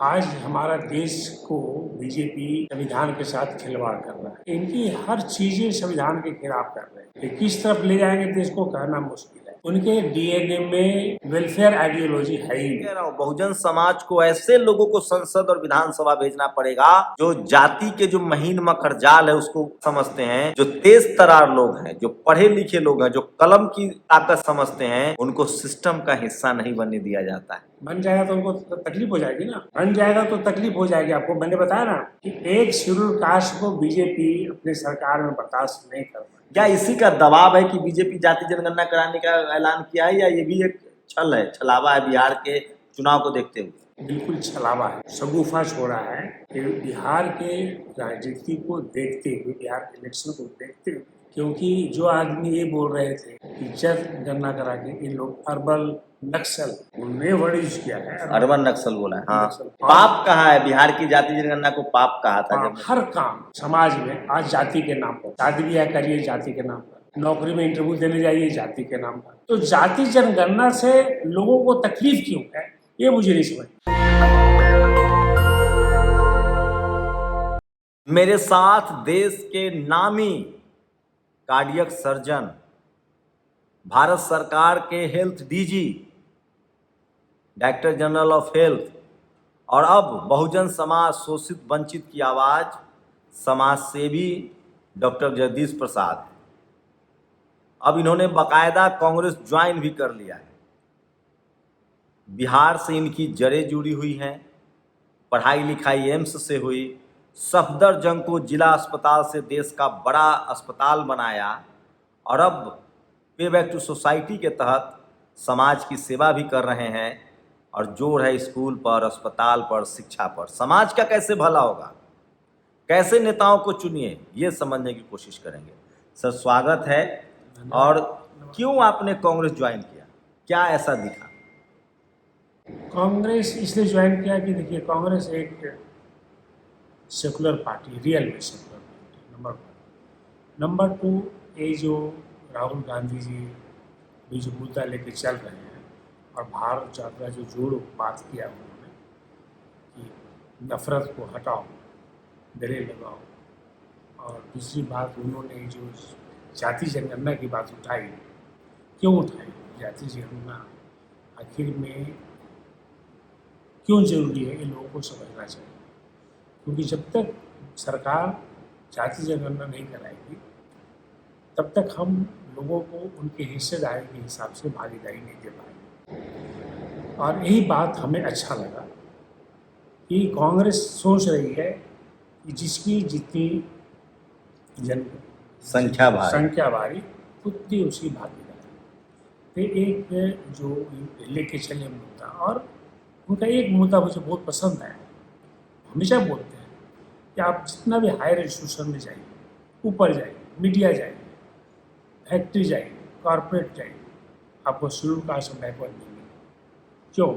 आज हमारा देश को बीजेपी संविधान के साथ खिलवाड़ कर रहा है। इनकी हर चीजें संविधान के खिलाफ कर रहे हैं। ये किस तरफ ले जाएंगे देश को कहना मुश्किल है। उनके डीएनए में वेलफेयर आइडियोलॉजी है ही कह रहा हूं, बहुजन समाज को ऐसे लोगों को संसद और विधानसभा भेजना पड़ेगा जो जाति के जो महीन मकर जाल है उसको समझते हैं, जो तेज तरार लोग हैं, जो पढ़े लिखे लोग हैं, जो कलम की ताकत समझते हैं, उनको सिस्टम का हिस्सा नहीं बनने दिया जाता है। बन जाएगा तो उनको तकलीफ हो जाएगी ना, बन जाएगा तो तकलीफ हो जाएगी। आपको मैंने बताया ना कि एक शेड्यूल कास्ट को बीजेपी अपने सरकार में बर्दाश्त नहीं कर पाई। क्या इसी का दबाव है कि बीजेपी जाति जनगणना कराने का ऐलान किया है, या ये भी एक छल है, छलावा है बिहार के चुनाव को देखते हुए? बिल्कुल छलावा है, शगुफा छोड़ा है कि बिहार के राजनीति को देखते हुए, बिहार के इलेक्शन को देखते हुए, क्योंकि जो आदमी ये बोल रहे थे कि जनगणना करा के इन लोग अर्बन नक्सल, उन्होंने वर्ड यूज किया है, अर्बन नक्सल बोला है। हाँ, पाप कहा है, बिहार की जाति जनगणना को पाप कहा था। जब हर काम समाज में आज जाति के नाम पर, शादी ब्याह करिए जाति के नाम पर, नौकरी में इंटरव्यू देने जाइए जाति के नाम पर। तो जाति जनगणना से लोगों को तकलीफ क्यों है, ये मुझे नहीं समझ। मेरे साथ देश के नामी कार्डियक सर्जन, भारत सरकार के health DG, director general of health, और अब बहुजन समाज शोषित वंचित की आवाज, समाज सेवी डॉक्टर जगदीश प्रसाद है। अब इन्होंने बाकायदा कांग्रेस ज्वाइन भी कर लिया है। बिहार से इनकी जड़ें जुड़ी हुई हैं, पढ़ाई लिखाई एम्स से हुई, सफदरजंग को जिला अस्पताल से देश का बड़ा अस्पताल बनाया, और अब पे बैक टू सोसाइटी के तहत समाज की सेवा भी कर रहे हैं, और जोर है स्कूल पर, अस्पताल पर, शिक्षा पर। समाज का कैसे भला होगा, कैसे नेताओं को चुनिए, ये समझने की कोशिश करेंगे। सर स्वागत है। और क्यों आपने कांग्रेस ज्वाइन किया, क्या ऐसा दिखा? कांग्रेस इसलिए ज्वाइन किया कि देखिए, कांग्रेस एक सेकुलर पार्टी, रियल में secular party, number one. Number two, ये जो राहुल गांधी जी भी जो मुद्दा लेके चल रहे हैं, और भारत जात्रा जो जोड़ो बात किया उन्होंने कि नफरत को हटाओ, गले लगाओ, और दूसरी बात उन्होंने जो जाति जनगणना की बात उठाई, क्यों उठाई जाति जनगणना, आखिर में क्यों जरूरी है, ये लोगों को समझना चाहिए। क्योंकि जब तक सरकार जाति जनगणना नहीं कराएगी तब तक हम लोगों को उनके हिस्सेदारी के हिसाब से भागीदारी नहीं दे पाएंगे। और यही बात हमें अच्छा लगा कि कांग्रेस सोच रही है कि जिसकी जितनी संख्या भारी उतनी उसकी भागीदारी। तो एक जो लेके चले मुद्दा, और उनका एक मुद्दा मुझे बहुत पसंद है। हमेशा बोलते हैं कि आप जितना भी हायर इंस्टीट्यूशन में जाइए, ऊपर जाइए, मीडिया जाइए, फैक्ट्री जाइए, कॉर्पोरेट जाइए, आपको शेड्यूल कास्ट और बैकवर्ड मिलेंगे। क्यों?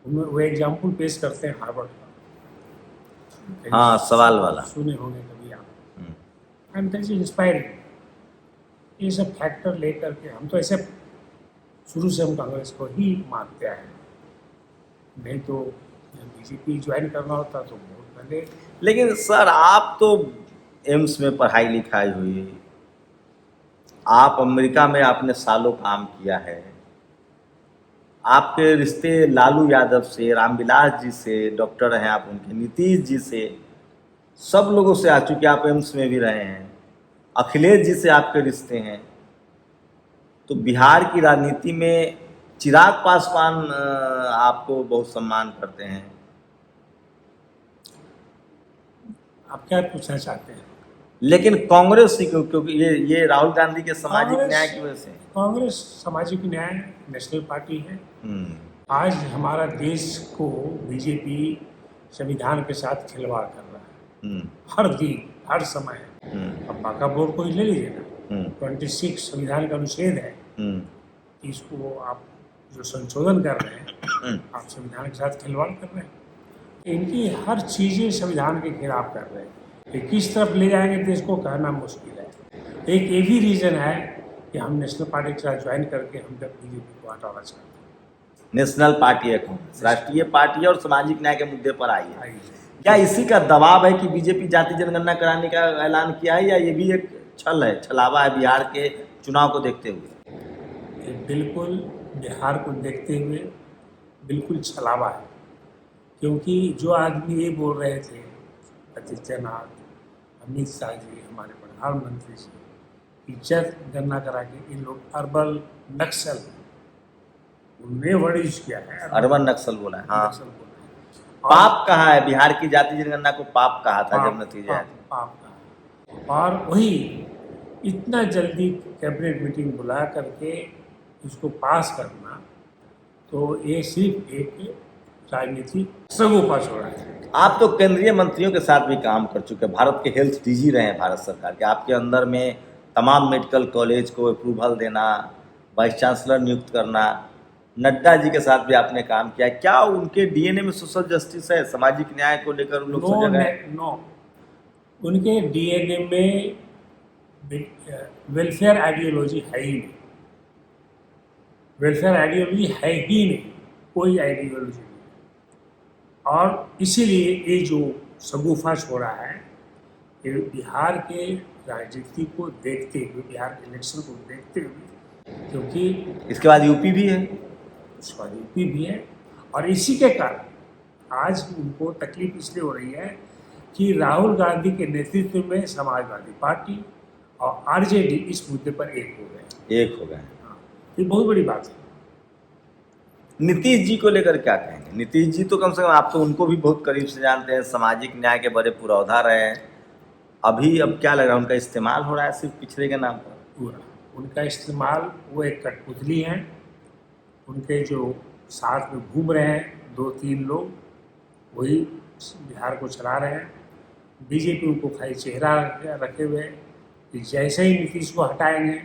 वो एग्जाम्पल पेश करते हैं हार्वर्ड का। हाँ, सवाल वाला सुने होंगे कभी आप। And that is inspiring. ये सब फैक्टर लेकर के हम तो ऐसे शुरू से हम कांग्रेस को ही मानते हैं, नहीं तो बीजेपी ज्वाइन करना होता तो बहुत पहले। लेकिन सर, आप तो एम्स में पढ़ाई लिखाई हुई, आप अमेरिका में आपने सालों काम किया है, आपके रिश्ते लालू यादव से, रामविलास जी से, डॉक्टर हैं आप उनके, नीतीश जी से, सब लोगों से आ चुके, आप एम्स में भी रहे हैं, अखिलेश जी से आपके रिश्ते हैं। तो बिहार की राजनीति में चिराग पासवान आपको बहुत सम्मान करते हैं। आप क्या पूछना चाहते हैं? लेकिन कांग्रेस ही क्यों? क्योंकि ये राहुल गांधी के सामाजिक न्याय की वजह से। कांग्रेस सामाजिक न्याय नेशनल पार्टी है। आज हमारा देश को बीजेपी संविधान के साथ खिलवाड़ कर रहा है, हर दिन हर समय। अब बाका बोर्ड को ही ले लीजिए ना, 26 संविधान का अनुच्छेद है, इसको आप जो संशोधन कर रहे हैं, आप संविधान के साथ खिलवाड़ कर रहे हैं। इनकी हर चीज़ें संविधान के खिलाफ कर रहे हैं। ये किस तरफ ले जाएंगे देश को कहना मुश्किल है। एक ये भी रीज़न है कि हम नेशनल पार्टी के साथ ज्वाइन करके हम तक बीजेपी को हटाना चाहते हैं। नेशनल पार्टी है कांग्रेस, राष्ट्रीय पार्टी है और सामाजिक न्याय के मुद्दे पर आई है। आई है। क्या इसी का दबाव है कि बीजेपी जाति जनगणना कराने का ऐलान किया है, या ये भी एक छल है, छलावा है बिहार के चुनाव को देखते हुए? ये बिल्कुल बिहार को देखते हुए बिल्कुल छलावा है, क्योंकि जो आदमी ये बोल रहे थे आदित्यनाथ, अमित शाह जी, हमारे प्रधानमंत्री जी, कि जनगणना करा के इन लोग अर्बन नक्सल, उन्होंने वर्ड यूज किया है, अर्बन नक्सल बोला है। हाँ, नक्सल बोला है। पाप कहा है, बिहार की जाति जनगणना को पाप कहा था जब नतीजा आया। पाप का। और वही इतना जल्दी कैबिनेट मीटिंग बुला करके इसको पास करना, तो ये सिर्फ एक राजनीतिक सगोफा छोड़ा है। आप तो केंद्रीय मंत्रियों के साथ भी काम कर चुके हैं, भारत के हेल्थ डीजी रहे हैं भारत सरकार के, आपके अंदर में तमाम मेडिकल कॉलेज को अप्रूवल देना, वाइस चांसलर नियुक्त करना, नड्डा जी के साथ भी आपने काम किया। क्या उनके डीएनए में सोशल जस्टिस है, सामाजिक न्याय को लेकर उन लोग सजग हैं? नो, उनके डीएनए में वेलफेयर आइडियोलॉजी है ही नहीं, वेलफेयर आइडियोलॉजी है ही नहीं, कोई आइडियोलॉजी नहीं। और इसीलिए ये जो शगुफा छोड़ा है, ये बिहार के राजनीति को देखते हुए, बिहार के इलेक्शन को देखते हुए, क्योंकि इसके बाद यूपी भी है, उसका यूपी भी है, और इसी के कारण आज उनको तकलीफ इसलिए हो रही है कि राहुल गांधी के नेतृत्व में समाजवादी पार्टी और आरजेडी इस मुद्दे पर एक हो गए। हाँ, ये बहुत बड़ी बात है। नीतीश जी को लेकर क्या कहेंगे? नीतीश जी तो कम से कम आप तो उनको भी बहुत करीब से जानते हैं, सामाजिक न्याय के बड़े पुरोधा रहे हैं। अभी अब क्या लग रहा है, उनका इस्तेमाल हो रहा है सिर्फ पिछड़े के नाम पर? पूरा उनका इस्तेमाल, वो एक कठपुतली हैं, उनके जो साथ में घूम रहे हैं 2-3 लोग, वही बिहार को चला रहे हैं। बीजेपी उनको खाली चेहरा रखे हुए कि जैसे ही नीतीश को हटाएंगे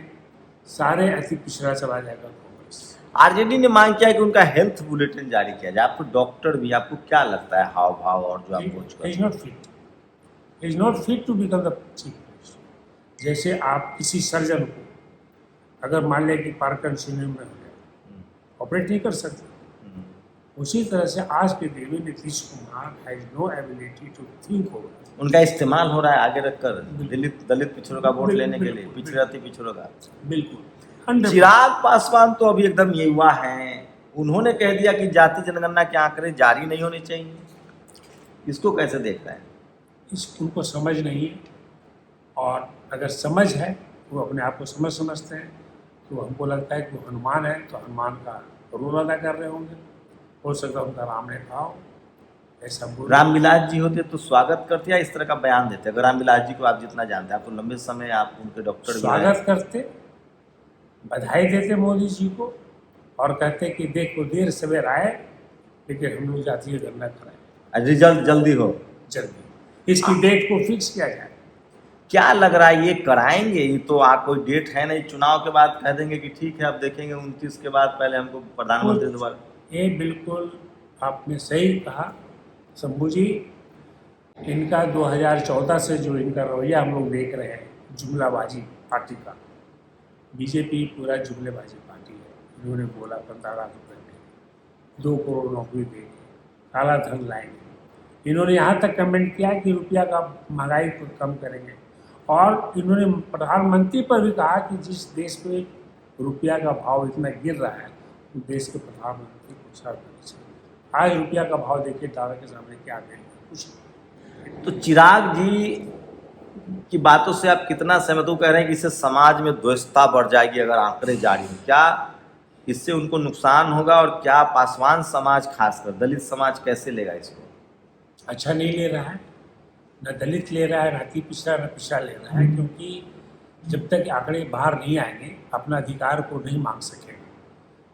सारे अति पिछड़ा चला जाएगा कांग्रेस। आरजेडी ने मांग किया कि उनका हेल्थ बुलेटिन जारी किया जाए। आपको डॉक्टर भी, आपको क्या लगता है हाव भाव और जो आप is not fit to become the chief minister. जैसे आप किसी सर्जन को अगर मान लें कि पार्किंसन में हो गया, ऑपरेट नहीं कर सकते, उसी तरह से आज के दिन में Nitish Kumar has no ability to think over. उनका इस्तेमाल हो रहा है आगे रखकर दलित पिछड़ों का वोट लेने के लिए, पिछड़ाती पिछड़ों का। बिल्कुल। चिराग पासवान तो अभी एकदम युवा हैं, उन्होंने कह दिया कि जाति जनगणना के आंकड़े जारी नहीं होने चाहिए। इसको कैसे देख रहे हैं? उनको समझ नहीं है, और अगर समझ है, वो अपने आप को समझते हैं, तो हमको लगता है कि वो हनुमान है, तो हनुमान का रोल अदा कर रहे होंगे। हो सकता है उनका राम ने कहा हो, ऐसा बोल। रामविलास जी होते तो स्वागत करते या इस तरह का बयान देते? अगर रामविलास जी को आप जितना जानते हैं, आप तो लंबे समय आप उनके डॉक्टर भी रहे। स्वागत करते, बधाई देते मोदी जी को, और कहते कि देखो देर सवेर आए, लेकिन हम लोग जातीय गणना कराएं, रिजल्ट जल्दी हो, जल्दी इसकी डेट को फिक्स किया जाए। क्या लग रहा है ये कराएंगे? ये तो कोई डेट है नहीं, चुनाव के बाद कह देंगे कि ठीक है अब देखेंगे 29 के बाद, पहले हमको प्रधानमंत्री दोबारा। ये बिल्कुल आपने सही कहा शंभू जी। इनका 2014 से जो इनका रवैया हम लोग देख रहे हैं, जुमलाबाजी पार्टी का, बीजेपी पूरा जुमलेबाजी पार्टी है। इन्होंने बोला 15 लाख रुपये देंगे, 2 करोड़ नौकरी देंगे, काला धन लाएंगे। इन्होंने यहाँ तक कमेंट किया कि रुपया का महंगाई को कम करेंगे, और इन्होंने प्रधानमंत्री पर भी कहा कि जिस देश में रुपया का भाव इतना गिर रहा है, तो देश के प्रधानमंत्री को सर करना चाहिए। आज रुपया का भाव देखिए, डॉलर के सामने क्या देंगे, कुछ नहीं। तो चिराग जी की बातों से आप कितना सहमत हो? कह रहे हैं कि इससे समाज में द्वेषता बढ़ जाएगी अगर आंकड़े जारी हो। क्या इससे उनको नुकसान होगा, और क्या पासवान समाज खासकर दलित समाज कैसे लेगा इसको? अच्छा नहीं ले रहा है, न दलित ले रहा है, न अति पिछड़ा, न पिछड़ा ले रहा है, क्योंकि जब तक आंकड़े बाहर नहीं आएंगे अपना अधिकार को नहीं मांग सकेगा।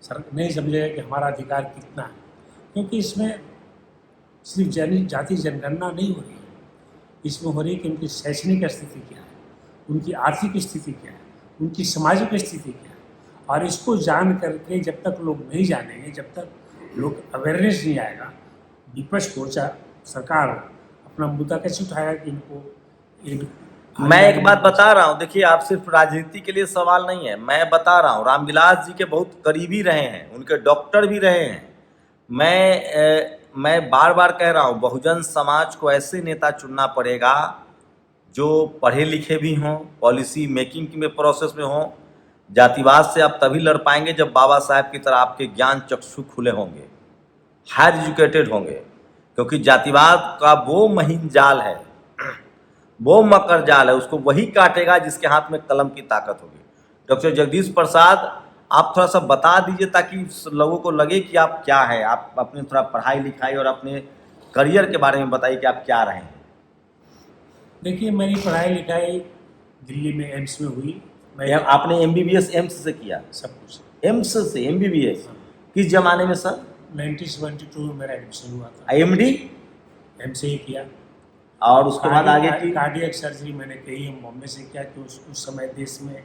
सर नहीं समझेगा कि हमारा अधिकार कितना है, क्योंकि इसमें सिर्फ जाति जनगणना नहीं हो रही है, इसमें हो रही है कि उनकी शैक्षणिक स्थिति क्या है, उनकी आर्थिक स्थिति क्या है, उनकी सामाजिक स्थिति क्या है। और इसको जान करके जब तक लोग नहीं जानेंगे, जब तक लोग अवेयरनेस नहीं आएगा, विपक्ष को सरकार अपना मुद्दा कैसे उठाएगा कि इनको। मैं एक बात बता रहा हूँ, देखिए आप सिर्फ राजनीति के लिए सवाल नहीं है, मैं बता रहा हूँ, रामविलास जी के बहुत करीबी रहे हैं, उनके डॉक्टर भी रहे हैं, मैं बार बार कह रहा हूँ, बहुजन समाज को ऐसे नेता चुनना पड़ेगा जो पढ़े लिखे भी हों, पॉलिसी मेकिंग में प्रोसेस में हों। जातिवाद से आप तभी लड़ पाएंगे जब बाबा साहब की तरह आपके ज्ञान चक्षु खुले होंगे, हायर एजुकेटेड होंगे, क्योंकि जातिवाद का वो महीन जाल है, वो मकर जाल है, उसको वही काटेगा जिसके हाथ में कलम की ताकत होगी। डॉक्टर जगदीश प्रसाद, आप थोड़ा सा बता दीजिए ताकि लोगों को लगे कि आप क्या है, आप अपने थोड़ा पढ़ाई लिखाई और अपने करियर के बारे में बताइए कि आप क्या रहे हैं। देखिए, मेरी पढ़ाई लिखाई दिल्ली में एम्स में हुई। मैं आपने MBBS एम्स से किया? सब कुछ एम्स से MBBS किस जमाने में सर? 1972 में मेरा एडमिशन हुआ था। IMD एम्स से ही किया। और उसके बाद आगे की? कार्डियक सर्जरी मैंने KEM बॉम्बे से किया, कि उस समय देश में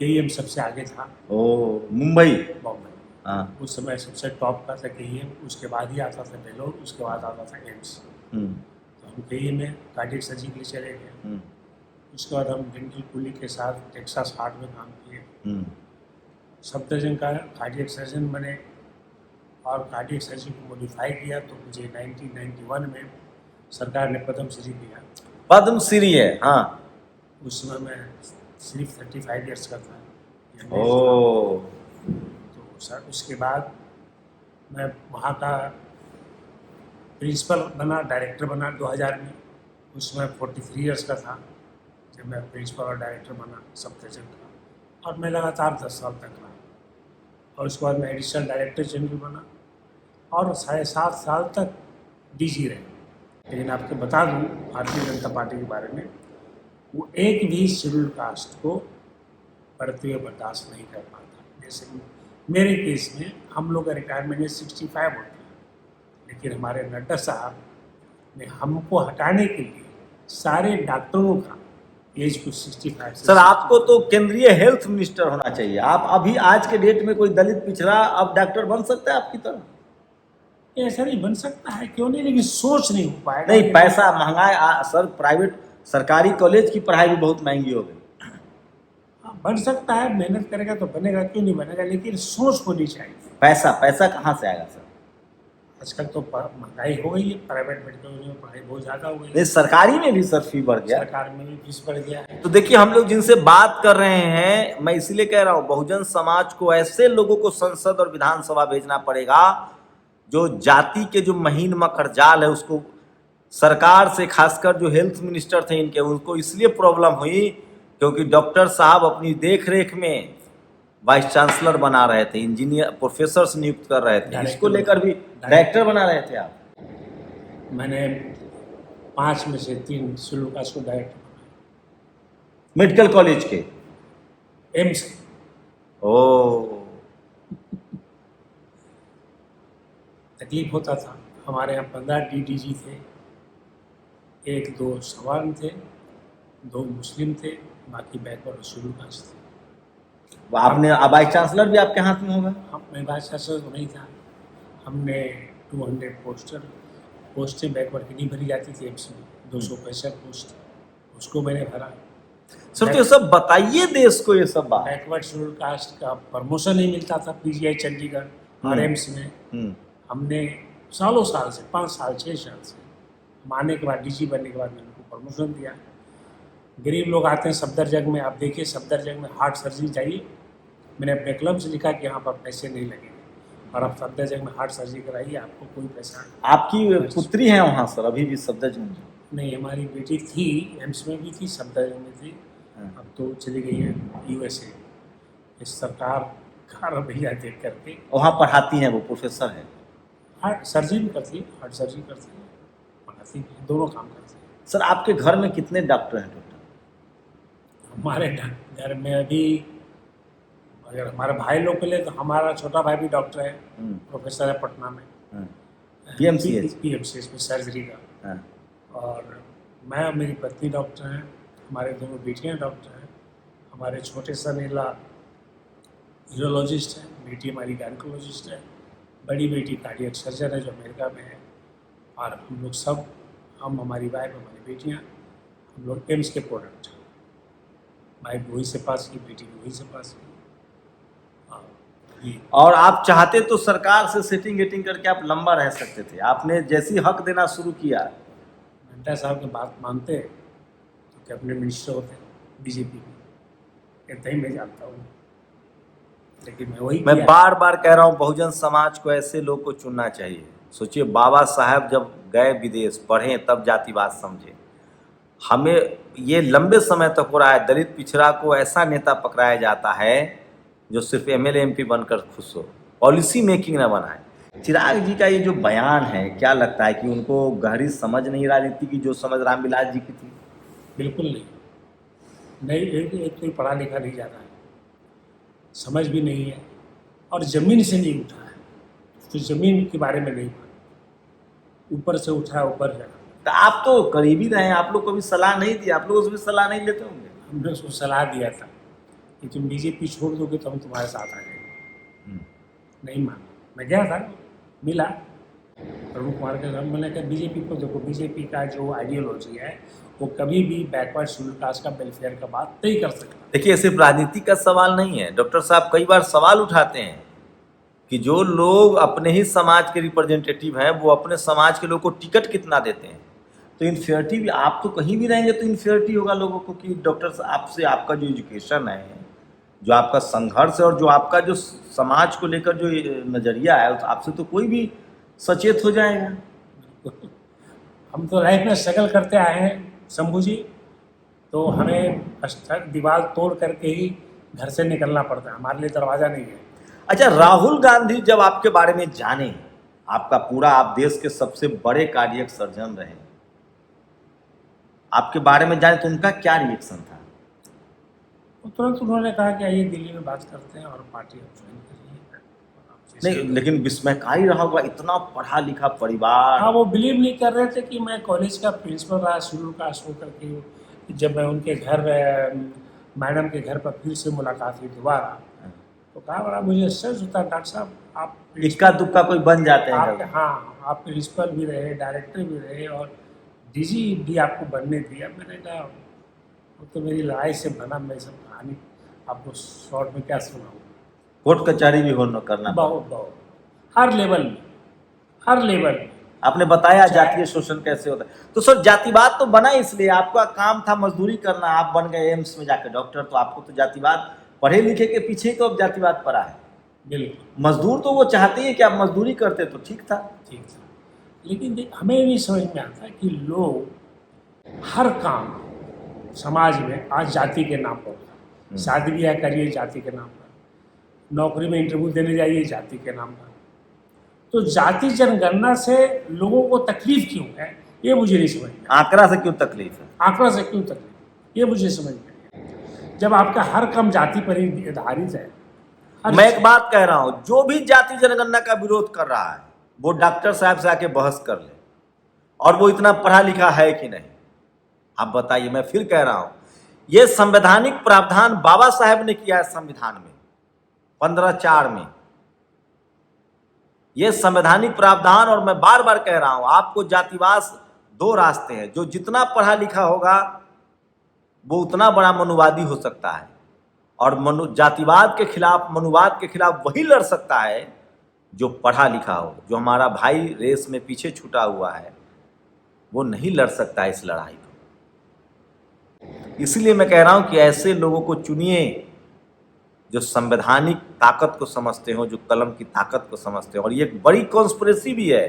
KEM सबसे आगे था। ओ, मुंबई, बॉम्बे, हाँ। उस समय सबसे टॉप का था KEM, उसके बाद ही आता था बेलोर, उसके बाद आता था एम्स। तो हम KEM में कार्डियक सर्जरी के लिए चले गए। उसके बाद हम डेंटल कुली के साथ टेक्सास हार्ट में काम किए। सफदरजंग का कार्डियक सर्जन बने और कार्डियक सर्जरी को मॉडिफाई किया, तो मुझे 1991 में सरकार ने पद्म श्री दिया। पद्म श्री है, हाँ। उस समय मैं सिर्फ 35 ईयर्स का था। ओ, तो सर उसके बाद मैं वहाँ का प्रिंसिपल बना, डायरेक्टर बना 2000 में। उसमें 43 ईयर्स का था जब मैं प्रिंसिपल और डायरेक्टर बना सफदरजंग का, और मैं लगातार 10 साल तक रहा। और उसके बाद मैं एडिशनल डायरेक्टर जनरल बना और 7.5 साल तक DG रहे। लेकिन आपको बता दूं भारतीय जनता पार्टी के बारे में, वो एक भी शेड्यूल कास्ट को बढ़ते हुए बर्दाश्त नहीं कर पाता। जैसे मेरे केस में हम लोग का रिटायरमेंट में 65 होता है, लेकिन हमारे नड्डा साहब ने हमको हटाने के लिए सारे डॉक्टरों का एज को 65 से। सर आपको तो केंद्रीय हेल्थ मिनिस्टर होना चाहिए। आप अभी आज के डेट में कोई दलित पिछड़ा अब डॉक्टर बन सकता है आपकी तरह? ऐसा नहीं बन सकता है, क्यों नहीं, लेकिन सोच नहीं हो पाएगा। नहीं, पैसा महंगाई सर, प्राइवेट सरकारी कॉलेज की पढ़ाई भी बहुत महंगी हो गई। बन सकता है, मेहनत करेगा तो बनेगा, क्यों नहीं बनेगा, लेकिन सोच होनी चाहिए। पैसा कहाँ से आएगा सर? आजकल तो महंगाई हो गई है, प्राइवेट मेडिकल में पढ़ाई बहुत ज़्यादा हो गई है। नहीं, सरकारी में भी सर फी बढ़ गया। सरकार में भी फीस बढ़ गया है। तो देखिए, हम लोग जिनसे बात कर रहे हैं, मैं इसीलिए कह रहा हूँ, बहुजन समाज को ऐसे लोगों को संसद और विधानसभा भेजना पड़ेगा जो जाति के जो महीन मकर जाल है उसको सरकार से, खासकर जो हेल्थ मिनिस्टर थे इनके, उनको इसलिए प्रॉब्लम हुई क्योंकि डॉक्टर साहब अपनी देख रेख में वाइस चांसलर बना रहे थे, इंजीनियर प्रोफेसर नियुक्त कर रहे थे, इसको लेकर भी डायरेक्टर बना रहे थे आप। मैंने 5 में से 3 शेड्यूल कास्ट को डायरेक्टर बनाया, मेडिकल कॉलेज के एम्स। ओ, तकलीफ होता था। हमारे यहाँ 15 DDG थे, 1-2 सवर्ण थे, 2 मुस्लिम थे, बाकी बैकवर्ड शेड्यूल कास्ट थे। आपने वाइस चांसलर भी आपके हाथ में होगा? मैं वाइस चांसलर तो नहीं था। हमने 200 पोस्टें बैकवर्ड की नहीं भरी जाती थी एम्स में, 265 पोस्ट, उसको मैंने भरा। सर तो ये सब बताइए देश को, ये सब बात। बैकवर्ड शेड्यूल कास्ट का प्रमोशन नहीं मिलता था PGI चंडीगढ़ और एम्स में। हमने सालों साल से 5 साल 6 साल से हम आने के बाद DG बनने के बाद मैंने उनको प्रमोशन दिया। गरीब लोग आते हैं सफदरजंग में, आप देखिए सफदरजंग में हार्ट सर्जरी चाहिए, मैंने अपने क्लब से लिखा कि यहाँ पर पैसे नहीं लगेंगे, और आप सफदरजंग में हार्ट सर्जरी कराइए, आपको कोई पैसा। आपकी पुत्री है वहाँ सर अभी भी सफदरजंग में? नहीं, हमारी बेटी थी एम्स में भी थी, सफदरजंग में थी, अब तो चली गई है USA। इस सरकार का रवैया देख करके। वहाँ पढ़ाती हैं, वो प्रोफेसर है? हार्ट सर्जरी भी करती है, हार्ट सर्जरी करती है, पढ़ाती भी है, दोनों काम करती है। सर आपके घर में कितने डॉक्टर हैं टोटल? हमारे घर में अभी अगर हमारे भाई लोग के लिए तो हमारा छोटा भाई भी डॉक्टर है, प्रोफेसर है पटना में, PMCH में सर्जरी का। और मैं और मेरी पत्नी डॉक्टर हैं, हमारे दोनों बेटियां डॉक्टर हैं। हमारे छोटे सनीला यूरोलॉजिस्ट है, बेटी हमारी गायनेकोलॉजिस्ट है, बड़ी बेटी कार्डियक सर्जन है जो अमेरिका में है। और हम लोग सब, हम, हमारी वाइफ, हमारी बेटियां, हम लोग एम्स के प्रोडक्ट हैं। वाइफ वहीं से पास की, बेटी भी वहीं से पास की। जी। और आप चाहते तो सरकार से सेटिंग गेटिंग करके आप लंबा रह सकते थे। आपने जैसी हक देना शुरू किया, नड्डा साहब की बात मानते तो कैबिनेट मिनिस्टर होते बीजेपी में, इतना ही मैं जानता हूँ। लेकिन मैं वही मैं किया। बार बार कह रहा हूँ बहुजन समाज को ऐसे लोग को चुनना चाहिए। सोचिए, बाबा साहब जब गए विदेश पढ़े तब जातिवाद समझे। हमें ये लंबे समय तक हो रहा है, दलित पिछड़ा को ऐसा नेता पकड़ाया जाता है जो सिर्फ एमएलए एमपी बनकर खुश हो, पॉलिसी मेकिंग ना बनाए। चिराग जी का ये जो बयान है, क्या लगता है कि उनको गहरी समझ नहीं राजनीति की जो समझ रामविलास जी की थी? बिल्कुल नहीं। नहीं, एक तो पढ़ा लिखा नहीं जाता है, समझ भी नहीं है, और ज़मीन से नहीं उठा है, तो ज़मीन के बारे में नहीं पढ़ा, ऊपर से उठा ऊपर है। तो आप तो करीबी रहे हैं, आप लोग को भी सलाह नहीं दी, आप लोग उसमें सलाह नहीं लेते होंगे। हमने उसको सलाह दिया था कि तुम बीजेपी छोड़ दोगे तो हम तुम्हारे साथ आ जाएंगे। नहीं माना। मैं गया था, मिला प्रभु कुमार के साथ, मैंने कहा बीजेपी को देखो, बीजेपी का जो आइडियोलॉजी है वो कभी भी बैकवर्ड शेड्यूल कास्ट का वेलफेयर का बात नहीं कर सकता। देखिए, सिर्फ राजनीति का सवाल नहीं है। डॉक्टर साहब कई बार सवाल उठाते हैं कि जो लोग अपने ही समाज के रिप्रेजेंटेटिव हैं वो अपने समाज के लोग को टिकट कितना देते हैं। तो इन्फियरिटी भी, आप तो कहीं भी रहेंगे तो इन्फियरिटी होगा लोगों को कि डॉक्टर साहब से आपका जो एजुकेशन है, जो आपका संघर्ष है और जो आपका जो समाज को लेकर जो नज़रिया है, आपसे तो कोई भी सचेत हो जाएगा। हम तो लाइफ में स्ट्रगल करते आए हैं शंभू जी, तो हमें दीवार तोड़ करके ही घर से निकलना पड़ता है, हमारे लिए दरवाज़ा नहीं है। अच्छा, राहुल गांधी जब आपके बारे में जाने, आपका पूरा, आप देश के सबसे बड़े कार्डियक सर्जन रहे, आपके बारे में जाने तो उनका क्या रिएक्शन था? तो तुरंत उन्होंने कहा कि आइए दिल्ली में बात करते हैं और पार्टी आप ज्वाइन करिए। नहीं, लेकिन विस्मयकारी रहा होगा, इतना पढ़ा लिखा परिवार। हाँ, वो बिलीव नहीं कर रहे थे कि मैं कॉलेज का प्रिंसिपल रहा शेड्यूल कास्ट होकर के। जब मैं उनके घर, मैडम के घर पर फिर से मुलाकात हुई दोबारा, तो कहा बड़ा मुझे आश्चर्य होता, डॉक्टर साहब आप इक्का दुक्का कोई बन जाते हैं आप, कभी। हाँ, आप प्रिंसिपल भी रहे, डायरेक्टर भी रहे और डीजी भी आपको बनने दिया। मैंने कहा वो तो मेरी लड़ाई से बना, मैं सब कहानी आपको शॉर्ट में क्या सुनाऊँ। कोर्ट कचहरी भी होना करना पड़ा। बहुत बहुत हर लेवल में, हर लेवल में। आपने बताया जातीय शोषण कैसे होता है। तो सर, जातिवाद तो बना इसलिए, आपका काम था मजदूरी करना, आप बन गए एम्स में जाकर डॉक्टर, तो आपको तो जातिवाद, पढ़े लिखे के पीछे ही तो अब जातिवाद पड़ा है। बिल्कुल। मजदूर तो वो चाहते हैं कि आप मजदूरी करते तो ठीक था। ठीक था, लेकिन हमें नहीं समझ में आता कि लोग हर काम समाज में आज जाति के नाम पर होता है। शादी ब्याह करिए जाति के नाम पर, नौकरी में इंटरव्यू देने जाइए जाति के नाम पर। तो जाति जनगणना से लोगों को तकलीफ क्यों है, ये मुझे नहीं समझ में। आंकड़ा से क्यों तकलीफ है? आंकड़ा से क्यों तकलीफ, ये मुझे समझ में नहीं है। जब आपका हर काम जाति पर ही आधारित है। मैं एक बात कह रहा हूं, जो भी जाति जनगणना का विरोध कर रहा है वो डॉक्टर साहब से आके बहस कर ले, और वो इतना पढ़ा लिखा है कि नहीं, आप बताइए। मैं फिर कह रहा हूं, ये संवैधानिक प्रावधान बाबा साहब ने किया है संविधान में 15(4) में, ये संवैधानिक प्रावधान। और मैं बार बार कह रहा हूं, आपको जातिवाद, दो रास्ते हैं, जो जितना पढ़ा लिखा होगा वो उतना बड़ा मनुवादी हो सकता है, और जातिवाद के खिलाफ, मनुवाद के खिलाफ वही लड़ सकता है जो पढ़ा लिखा हो। जो हमारा भाई रेस में पीछे छूटा हुआ है वो नहीं लड़ सकता इस लड़ाई को। इसलिए मैं कह रहा हूं कि ऐसे लोगों को चुनिए जो संवैधानिक ताकत को समझते हो, जो कलम की ताकत को समझते हो। और ये एक बड़ी कॉन्स्पिरेसी भी है,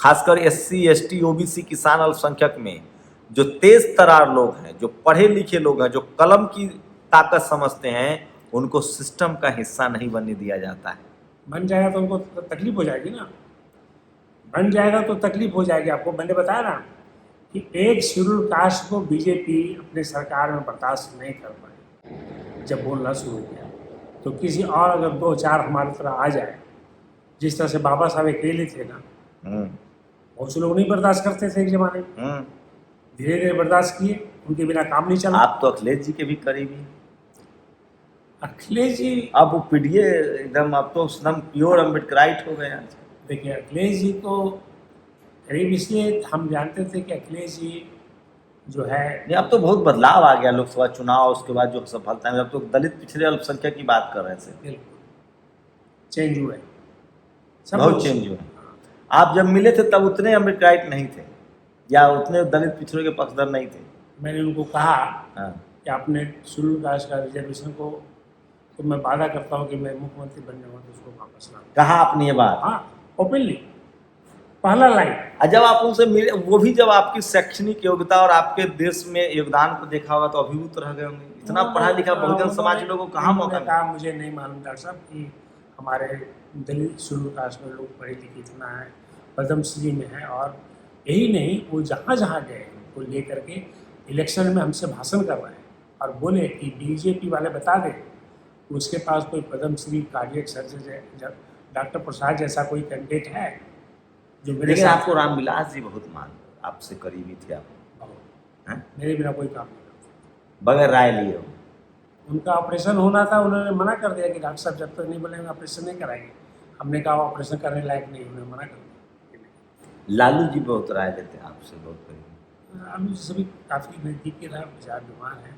खासकर SC ST OBC किसान अल्पसंख्यक में जो तेज तरार लोग हैं, जो पढ़े लिखे लोग हैं, जो कलम की ताकत समझते हैं, उनको सिस्टम का हिस्सा नहीं बनने दिया जाता है। बन जाएगा तो उनको तकलीफ हो जाएगी ना, बन जाएगा तो तकलीफ हो जाएगी। आपको मैंने बताया ना कि एक शेड्यूल कास्ट को बीजेपी अपने सरकार में बर्दाश्त नहीं कर पाई। जब बोलना शुरू किया तो किसी और अगर 2-4 हमारी तरह आ जाए, जिस तरह से बाबा साहब अकेले थे ना, बहुत से लोग नहीं बर्दाश्त करते थे एक जमाने में, धीरे धीरे बर्दाश्त किए, उनके बिना काम नहीं चला। आप तो अखिलेश जी के भी करीबी। अखिलेश जी अब वो पीढ़ी एकदम, अब तो एकदम प्योर अम्बेडकराइट हो गए हैं। देखिए, अखिलेश जी को करीब इसलिए हम जानते थे कि अखिलेश जी जो है, नहीं, अब तो बहुत बदलाव आ गया लोकसभा चुनाव, उसके बाद जो सफलता है। अब तो दलित पिछड़े अल्पसंख्यक की बात कर रहे थे। बिल्कुल चेंज हुए सब बहुत लोग- चेंज हुआ। आप जब मिले थे तब उतने अम्बेडकराइट नहीं थे या उतने दलित पिछड़े के पक्षधर नहीं थे? मैंने उनको कहा हाँ। कि आपने शेड्यूल कास्ट का रिजर्वेशन को, तो मैं वादा करता हूँ कि मैं मुख्यमंत्री बनने वाला तो उसको वापस लाऊंगा। कहा आपने ये बात? हाँ, ओपनली, पहला लाइन। और जब आप उनसे मिले, वो भी जब आपकी शैक्षणिक योग्यता और आपके देश में योगदान को देखा होगा तो अभिभूत रह गए होंगे। इतना पढ़ा लिखा बहुजन समाज के लोगों को कहाँ मौका कहा मिला? मुझे नहीं मालूम डॉक्टर साहब कि हमारे दलित शेड्यूल कास्ट में लोग पढ़े लिखे इतना है, पद्मश्री में है। और यही नहीं, वो जहाँ जहाँ गए उनको ले करके इलेक्शन में हमसे भाषण कर रहे हैं और बोले कि बीजेपी वाले बता दें कि उसके पास कोई पद्मश्री कार्डियक सर्जन है, डॉक्टर प्रसाद जैसा कोई कैंडिडेट है जो मेरे लेकिन साथ। आपको रामविलास जी बहुत मान, आपसे करीबी थे आप, हैं? मेरे बिना कोई काम नहीं करता। बगैर राय लिए हो। उनका ऑपरेशन होना था, उन्होंने मना कर दिया कि डॉक्टर साहब जब तक नहीं बोलेंगे ऑपरेशन नहीं कराएंगे। हमने कहा ऑपरेशन करने लायक नहीं, उन्होंने मना कर दिया। लालू जी बहुत राय देते हैं आपसे, बहुत करीबी। हम सभी काफ़ी नज़दीक के रहा, बेचारा बीमार है,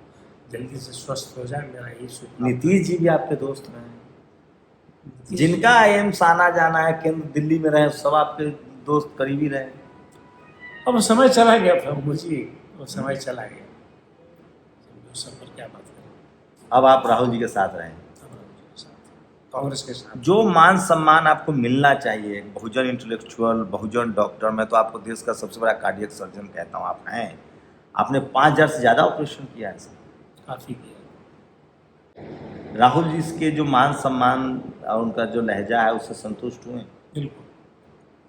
जल्दी से स्वस्थ हो जाए, मेरा यही शुक्र। नीतीश जी भी आपके दोस्त रहे, जिनका एम्स आना जाना है, केंद्र दिल्ली में रहे, सब आपके दोस्त करीबी रहे। अब वो समय चला गया था मुझे, वो समय चला गया, उस सब पर क्या बात करें। अब आप राहुल जी के साथ रहे। कांग्रेस के साथ जो मान सम्मान आपको मिलना चाहिए, बहुजन इंटेलेक्चुअल, बहुजन डॉक्टर, मैं तो आपको देश का सबसे बड़ा कार्डियक सर्जन कहता हूँ आप हैं। आपने 5000 से ज़्यादा ऑपरेशन किया है सर। काफ़ी किया। राहुल जी के जो मान सम्मान और उनका जो लहजा है उससे संतुष्ट हुए? बिल्कुल,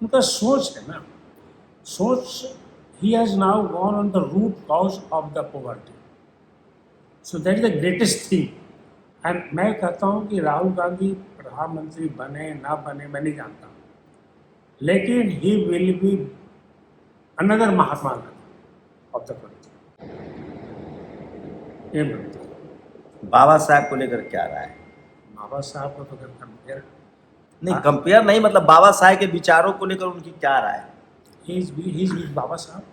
उनका सोच है ना, सोच। He has now gone on the root cause of the poverty, so that is the greatest thing. And मैं कहता हूँ कि राहुल गांधी प्रधानमंत्री बने ना बने मैं नहीं जानता, लेकिन he will be another Mahatma Gandhi of the country. ये मानता हूँ। बाबा साहब को लेकर क्या राय है? बाबा साहब को तो कंपेयर, नहीं कंपेयर नहीं, मतलब बाबा साहब के विचारों को लेकर उनकी क्या राय है? ही इज विद बाबा साहब।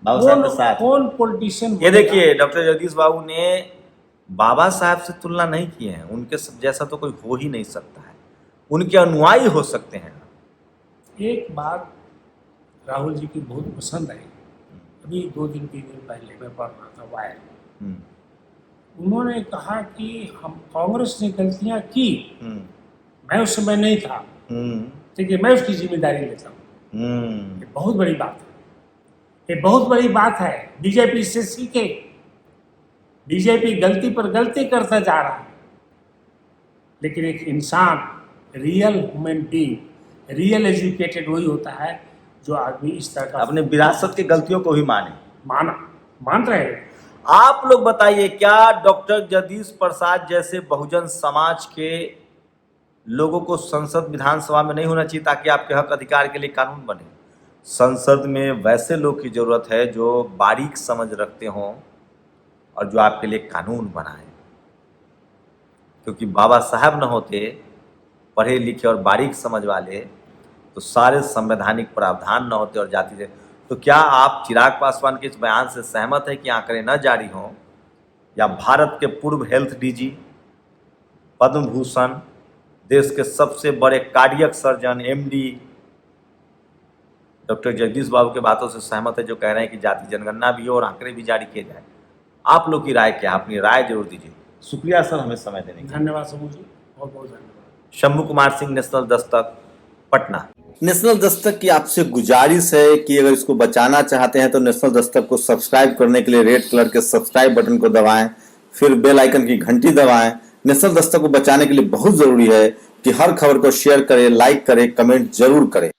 बाबा साहब के साथ कौन पॉलिटिशियन? ये देखिए, डॉक्टर जगदीश बाबू ने बाबा साहब से तुलना नहीं की है। उनके जैसा तो कोई हो ही नहीं सकता है, उनके अनुयायी हो सकते हैं। एक बात राहुल जी की बहुत पसंद आई, अभी 2 दिन 3 दिन पहले मैं पढ़ रहा था वायर। उन्होंने कहा कि हम कांग्रेस ने गलतियां की, मैं उस समय नहीं था, ठीक है, मैं उसकी जिम्मेदारी लेता हूँ। ये बहुत बड़ी बात है, ये बहुत बड़ी बात है। बीजेपी इससे सीखे। बीजेपी गलती पर गलती करता जा रहा है, लेकिन एक इंसान, real human being, real educated वही होता है जो आदमी इस तरह का अपने विरासत की गलतियों को भी मान रहे हैं। आप लोग बताइए, क्या डॉक्टर जगदीश प्रसाद जैसे बहुजन समाज के लोगों को संसद विधानसभा में नहीं होना चाहिए ताकि आपके हक अधिकार के लिए कानून बने? संसद में वैसे लोग की जरूरत है जो बारीक समझ रखते हों और जो आपके लिए कानून बनाए, क्योंकि बाबा साहब न होते पढ़े लिखे और बारीक समझ वाले तो सारे संवैधानिक प्रावधान न होते और जाति से। तो क्या आप चिराग पासवान के इस बयान से सहमत है कि आंकड़े न जारी हों, या भारत के पूर्व हेल्थ डीजी, पद्म भूषण, देश के सबसे बड़े cardiac surgeon, MD doctor Jagdish Babu के बातों से सहमत है जो कह रहे हैं कि जाति जनगणना भी हो और आंकड़े भी जारी किए जाए? आप लोग की राय क्या है? अपनी राय जरूर दीजिए। शुक्रिया सर हमें समय देने के लिए। धन्यवाद समूह जी, बहुत बहुत धन्यवाद। शंभू कुमार सिंह, नेशनल दस्तक, पटना। नेशनल दस्तक की आपसे गुजारिश है कि अगर इसको बचाना चाहते हैं तो नेशनल दस्तक को सब्सक्राइब करने के लिए रेड कलर के सब्सक्राइब बटन को दबाएं, फिर बेल आइकन की घंटी दबाएं। नेशनल दस्तक को बचाने के लिए बहुत जरूरी है कि हर खबर को शेयर करें, लाइक करें, कमेंट जरूर करें।